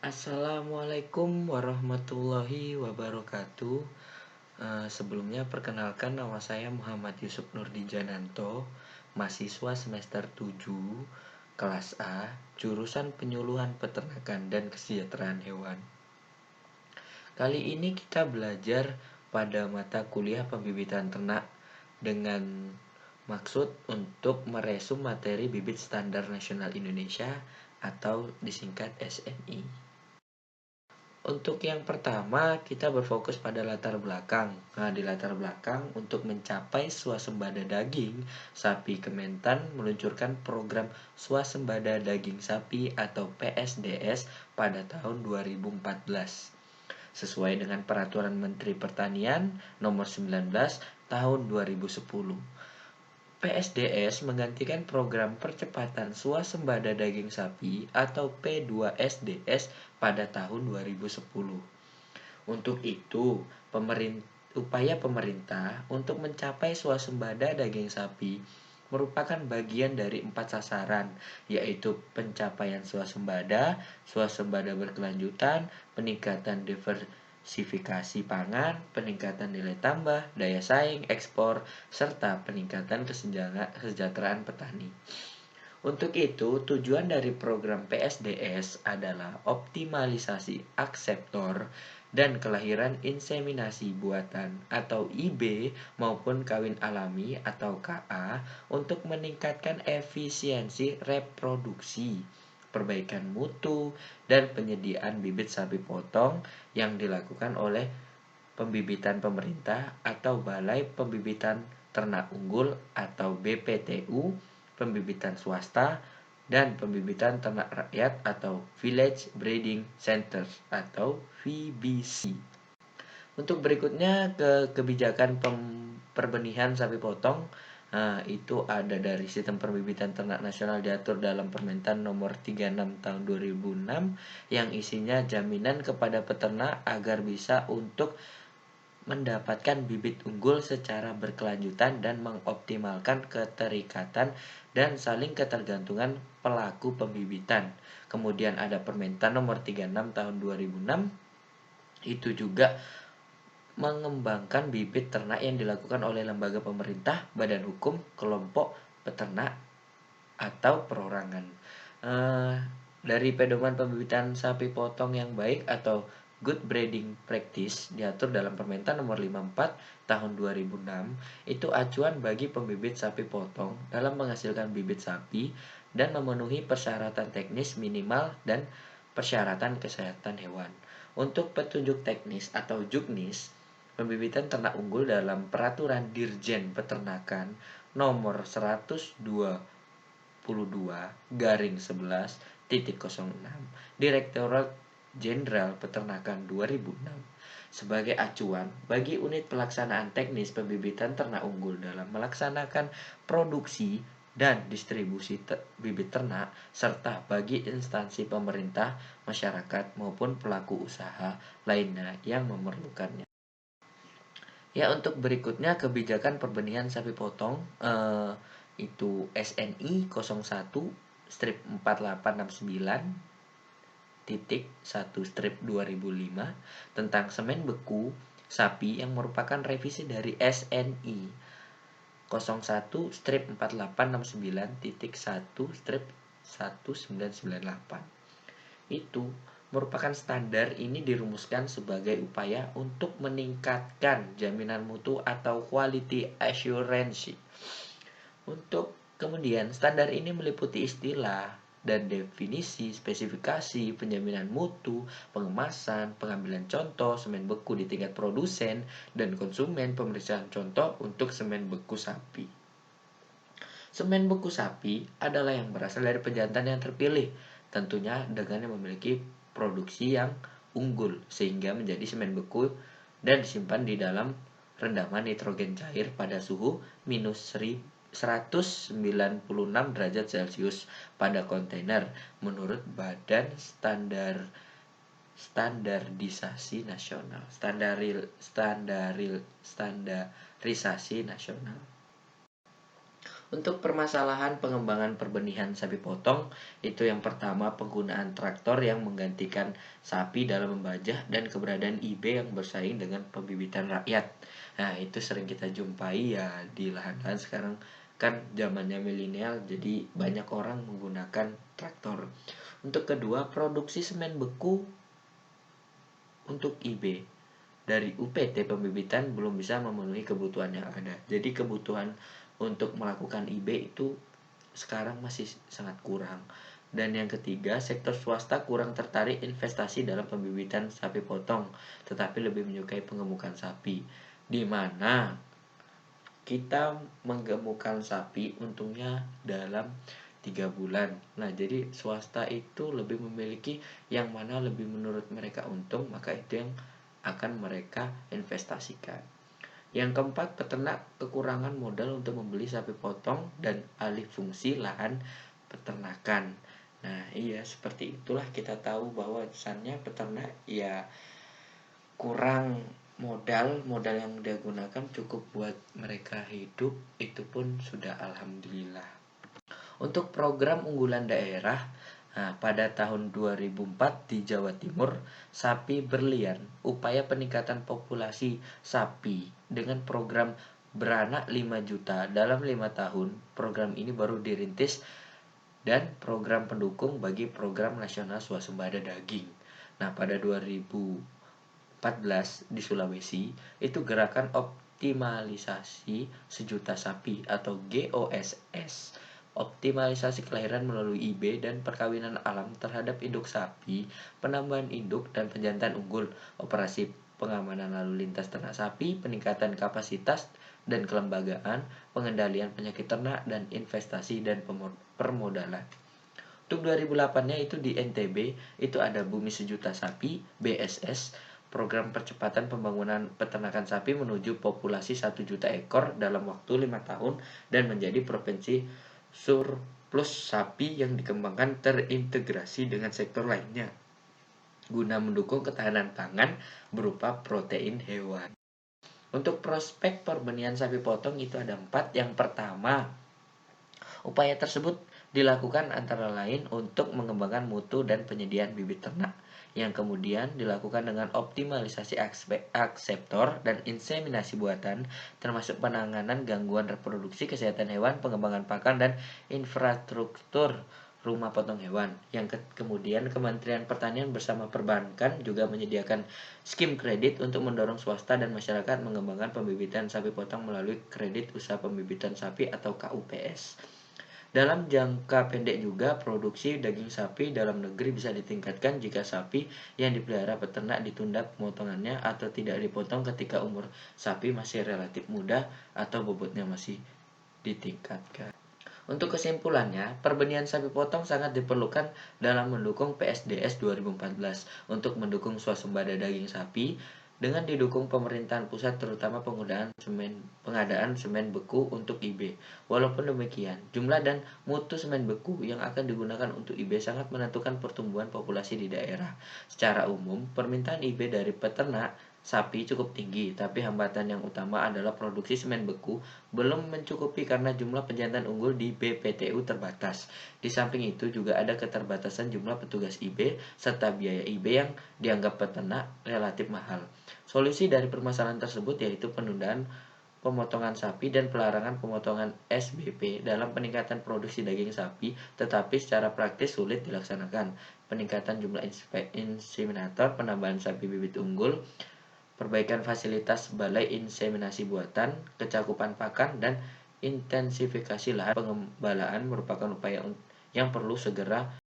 Assalamualaikum warahmatullahi wabarakatuh. Sebelumnya perkenalkan, nama saya Muhammad Yusuf Nurdi Jananto, mahasiswa semester 7 kelas A, jurusan Penyuluhan Peternakan dan Kesejahteraan Hewan. Kali ini kita belajar pada mata kuliah pembibitan ternak dengan maksud untuk meresum materi bibit standar nasional Indonesia atau disingkat SNI. Untuk yang pertama, kita berfokus pada latar belakang. Nah, di latar belakang, untuk mencapai swasembada daging, sapi Kementan meluncurkan program swasembada daging sapi atau PSDS pada tahun 2014. Sesuai dengan Peraturan Menteri Pertanian Nomor 19 Tahun 2010. PSDS menggantikan program percepatan swasembada daging sapi atau P2SDS pada tahun 2010. Untuk itu, upaya pemerintah untuk mencapai swasembada daging sapi merupakan bagian dari 4 sasaran, yaitu pencapaian swasembada berkelanjutan, peningkatan diversifikasi pangan, peningkatan nilai tambah, daya saing, ekspor, serta peningkatan kesejahteraan petani. Untuk itu, tujuan dari program PSDS adalah optimalisasi akseptor dan kelahiran inseminasi buatan atau IB maupun kawin alami atau KA untuk meningkatkan efisiensi reproduksi, perbaikan mutu, dan penyediaan bibit sapi potong yang dilakukan oleh pembibitan pemerintah atau Balai Pembibitan Ternak Unggul atau BPTU, pembibitan swasta, dan pembibitan ternak rakyat atau Village Breeding Centers atau VBC. Untuk berikutnya ke kebijakan perbenihan sapi potong. Nah, itu ada dari sistem perbibitan ternak nasional diatur dalam Permentan Nomor 36 Tahun 2006 yang isinya jaminan kepada peternak agar bisa untuk mendapatkan bibit unggul secara berkelanjutan dan mengoptimalkan keterikatan dan saling ketergantungan pelaku pembibitan. Kemudian ada Permentan Nomor 36 Tahun 2006. Itu juga mengembangkan bibit ternak yang dilakukan oleh lembaga pemerintah, badan hukum, kelompok peternak, atau perorangan. Dari pedoman pembibitan sapi potong yang baik atau Good Breeding Practice diatur dalam Permentan Nomor 54 Tahun 2006, itu acuan bagi pembibit sapi potong dalam menghasilkan bibit sapi dan memenuhi persyaratan teknis minimal dan persyaratan kesehatan hewan. Untuk petunjuk teknis atau juknis, pembibitan ternak unggul dalam Peraturan Dirjen Peternakan Nomor 122/11-06 Direktorat Jenderal Peternakan 2006 sebagai acuan bagi unit pelaksanaan teknis pembibitan ternak unggul dalam melaksanakan produksi dan distribusi bibit ternak serta bagi instansi pemerintah, masyarakat maupun pelaku usaha lainnya yang memerlukannya. Ya, untuk berikutnya kebijakan perbenihan sapi potong itu SNI 01/4869 titik 1 strip 2005 tentang semen beku sapi yang merupakan revisi dari SNI 01/4869 titik 1 strip 1998. Itu merupakan standar ini dirumuskan sebagai upaya untuk meningkatkan jaminan mutu atau quality assurance. Untuk kemudian standar ini meliputi istilah dan definisi, spesifikasi, penjaminan mutu, pengemasan, pengambilan contoh semen beku di tingkat produsen dan konsumen, pemeriksaan contoh untuk semen beku sapi. Semen beku sapi adalah yang berasal dari pejantan yang terpilih, tentunya dengan yang memiliki produksi yang unggul sehingga menjadi semen beku dan disimpan di dalam rendaman nitrogen cair pada suhu minus 196 derajat Celcius pada kontainer menurut Badan Standarisasi Nasional. Standarisasi Nasional. Untuk permasalahan pengembangan perbenihan sapi potong, itu yang pertama penggunaan traktor yang menggantikan sapi dalam membajak dan keberadaan IB yang bersaing dengan pembibitan rakyat. Nah, itu sering kita jumpai ya di lahan-lahan sekarang kan zamannya milenial, jadi banyak orang menggunakan traktor. Untuk kedua, produksi semen beku untuk IB dari UPT pembibitan belum bisa memenuhi kebutuhan yang ada. Jadi kebutuhan untuk melakukan IB itu sekarang masih sangat kurang. Dan yang ketiga, sektor swasta kurang tertarik investasi dalam pembibitan sapi potong, tetapi lebih menyukai pengemukan sapi. Di mana kita menggemukkan sapi untungnya dalam 3 bulan. Nah, jadi swasta itu lebih memiliki yang mana lebih menurut mereka untung, maka itu yang akan mereka investasikan. Yang keempat, peternak kekurangan modal untuk membeli sapi potong dan alih fungsi lahan peternakan. Nah, iya seperti itulah kita tahu bahwa kesannya peternak ya kurang modal yang dia gunakan cukup buat mereka hidup, itu pun sudah alhamdulillah. Untuk program unggulan daerah, nah, pada tahun 2004 di Jawa Timur, sapi berlian, upaya peningkatan populasi sapi dengan program beranak 5 juta dalam 5 tahun. Program ini baru dirintis dan program pendukung bagi program nasional swasembada daging. Nah, pada 2014 di Sulawesi, itu gerakan optimalisasi sejuta sapi atau GOSS. Optimalisasi kelahiran melalui IB dan perkawinan alam terhadap induk sapi, penambahan induk dan penjantan unggul, operasi pengamanan lalu lintas ternak sapi, peningkatan kapasitas dan kelembagaan, pengendalian penyakit ternak, dan investasi dan permodalan. Untuk 2008-nya itu di NTB, itu ada Bumi Sejuta Sapi, BSS, program percepatan pembangunan peternakan sapi menuju populasi 1 juta ekor dalam waktu 5 tahun dan menjadi provinsi surplus sapi yang dikembangkan terintegrasi dengan sektor lainnya guna mendukung ketahanan pangan berupa protein hewan. Untuk prospek perbenihan sapi potong itu ada 4. Yang pertama, upaya tersebut dilakukan antara lain untuk mengembangkan mutu dan penyediaan bibit ternak, yang kemudian dilakukan dengan optimalisasi akseptor dan inseminasi buatan, termasuk penanganan gangguan reproduksi, kesehatan hewan, pengembangan pakan, dan infrastruktur rumah potong hewan. Yang kemudian Kementerian Pertanian bersama perbankan juga menyediakan skim kredit untuk mendorong swasta dan masyarakat mengembangkan pembibitan sapi potong melalui kredit usaha pembibitan sapi atau KUPS. Dalam jangka pendek juga, produksi daging sapi dalam negeri bisa ditingkatkan jika sapi yang dipelihara peternak ditunda pemotongannya atau tidak dipotong ketika umur sapi masih relatif muda atau bobotnya masih ditingkatkan. Untuk kesimpulannya, perbenihan sapi potong sangat diperlukan dalam mendukung PSDS 2014 untuk mendukung swasembada daging sapi dengan didukung pemerintahan pusat, terutama pengadaan semen beku untuk IB. Walaupun demikian, jumlah dan mutu semen beku yang akan digunakan untuk IB sangat menentukan pertumbuhan populasi di daerah. Secara umum, permintaan IB dari peternak sapi cukup tinggi, tapi hambatan yang utama adalah produksi semen beku belum mencukupi karena jumlah penjantan unggul di BPTU terbatas. Di samping itu juga ada keterbatasan jumlah petugas IB serta biaya IB yang dianggap peternak relatif mahal. Solusi dari permasalahan tersebut yaitu penundaan pemotongan sapi dan pelarangan pemotongan SBP dalam peningkatan produksi daging sapi, tetapi secara praktis sulit dilaksanakan. Peningkatan jumlah inseminator, penambahan sapi bibit unggul, perbaikan fasilitas balai inseminasi buatan, kecakupan pakan, dan intensifikasi lahan pengembalaan merupakan upaya yang perlu segera